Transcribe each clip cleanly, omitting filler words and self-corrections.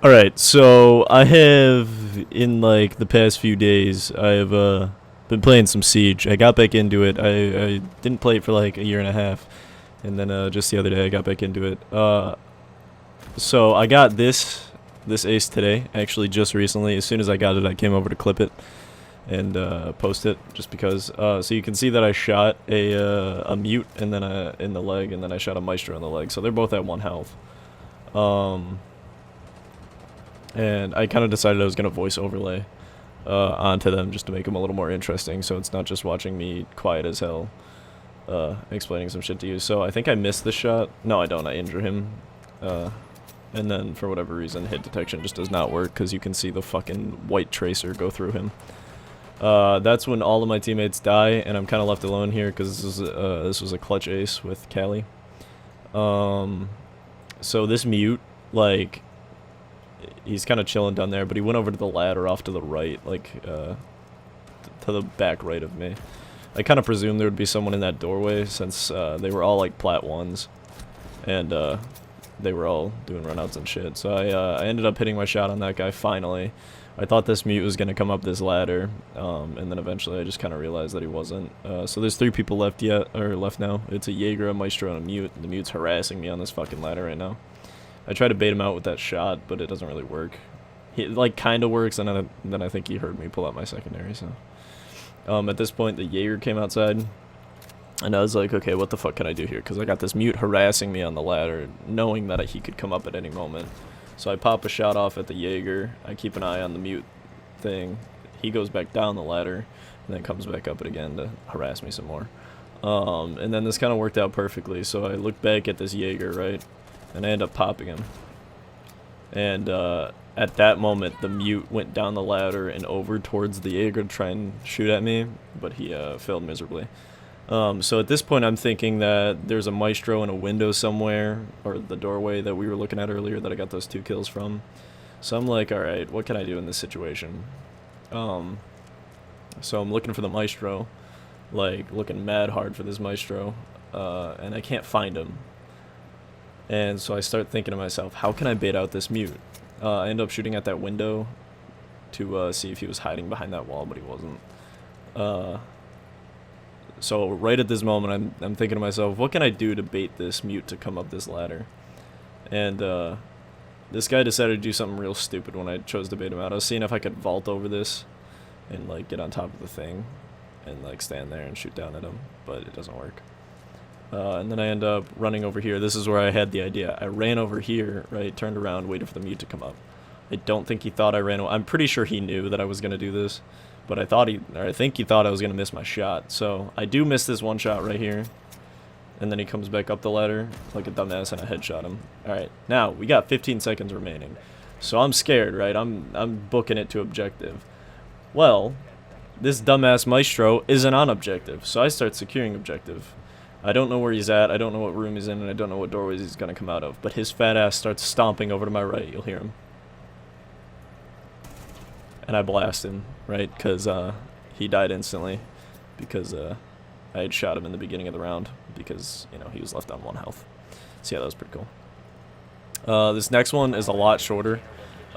Alright, so I have, in like the past few days, I have been playing some Siege. I got back into it. I didn't play it for like a year and a half, and then just the other day I got back into it. So I got this ace today, actually just recently. As soon as I got it, I came over to clip it and post it, just because. So you can see that I shot a mute and then in the leg, and then I shot a maestro in the leg. So they're both at 1 health. And I kind of decided I was going to voice overlay onto them just to make them a little more interesting, so it's not just watching me quiet as hell explaining some shit to you. So I think I missed the shot. No, I don't. I injure him. And then, for whatever reason, hit detection just does not work, because you can see the fucking white tracer go through him. That's when all of my teammates die, and I'm kind of left alone here, because this was a clutch ace with Callie. So this mute, like, he's kind of chilling down there, but he went over to the ladder off to the right, like, to the back right of me. I kind of presumed there would be someone in that doorway, since they were all, like, plat 1s, and they were all doing runouts and shit. So I ended up hitting my shot on that guy finally. I thought this mute was going to come up this ladder, and then eventually I just kind of realized that he wasn't. So there's 3 people left now. It's a Jaeger, a Maestro, and a mute. The mute's harassing me on this fucking ladder right now. I tried to bait him out with that shot, but it doesn't really work. It, like, kind of works, and then I think he heard me pull out my secondary, so. At this point, the Jaeger came outside, and I was like, okay, what the fuck can I do here? Because I got this mute harassing me on the ladder, knowing that he could come up at any moment. So I pop a shot off at the Jaeger. I keep an eye on the mute thing. He goes back down the ladder, and then comes back up it again to harass me some more. And then this kind of worked out perfectly, so I look back at this Jaeger, right? And I end up popping him. And at that moment, the mute went down the ladder and over towards the Jaeger to try and shoot at me, but he failed miserably. So at this point, I'm thinking that there's a Maestro in a window somewhere, or the doorway that we were looking at earlier that I got those 2 kills from. So I'm like, alright, what can I do in this situation? So I'm looking for the Maestro, like, looking mad hard for this Maestro, and I can't find him. And so I start thinking to myself, how can I bait out this mute? I end up shooting at that window to see if he was hiding behind that wall, but he wasn't. So right at this moment, I'm thinking to myself, what can I do to bait this mute to come up this ladder? And this guy decided to do something real stupid when I chose to bait him out. I was seeing if I could vault over this and, like, get on top of the thing and, like, stand there and shoot down at him, but it doesn't work. And then I end up running over here. This is where I had the idea. I ran over here, right, turned around, waited for the mute to come up. I don't think he thought I ran. I'm pretty sure he knew that I was going to do this, but I think he thought I was going to miss my shot. So I do miss this one shot right here, and then he comes back up the ladder like a dumbass, and I headshot him. All right, now we got 15 seconds remaining, so I'm scared, right? I'm booking it to objective. Well, this dumbass Maestro isn't on objective, so I start securing objective. I don't know where he's at, I don't know what room he's in, and I don't know what doorways he's gonna come out of, but his fat ass starts stomping over to my right. You'll hear him. And I blast him, right? Because he died instantly, because I had shot him in the beginning of the round, because, you know, he was left on 1 health. So yeah, that was pretty cool. This next one is a lot shorter.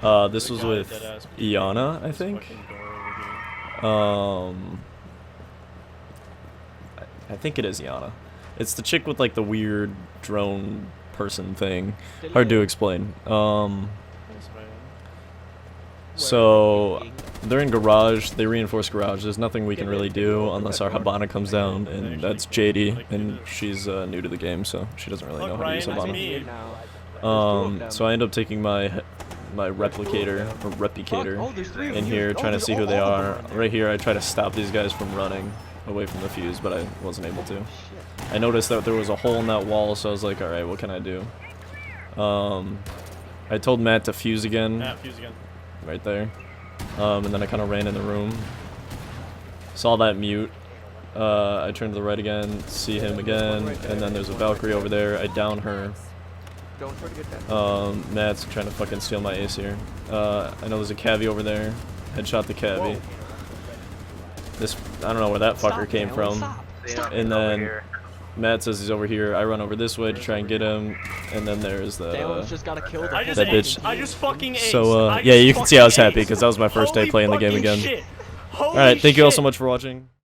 This was with Iana, I think. I think it is Iana. It's the chick with, like, the weird drone person thing. Hard to explain. So they're in garage. They reinforce garage. There's nothing we can really do unless our Habana comes down, and that's JD, and she's new to the game, so she doesn't really know how to use Habana. So I end up taking my replicator or replicator in here, trying to see who they are. Right here, I try to stop these guys from running away from the fuse, but I wasn't able to. I noticed that there was a hole in that wall, so I was like, alright, what can I do? I told Matt to fuse again. Matt, fuse again. Right there. And then I kind of ran in the room. Saw that mute. I turned to the right again, see him again, and then there's a Valkyrie over there. I down her. Matt's trying to fucking steal my ace here. I know there's a cavi over there. Headshot the cavi. This, I don't know where that fucker came from. And then Matt says he's over here. I run over this way to try and get him, and then there's the just got killed. that bitch. I just fucking aced. So yeah, you can see I was happy because that was my first day playing the game again. All right, thank you all so much for watching.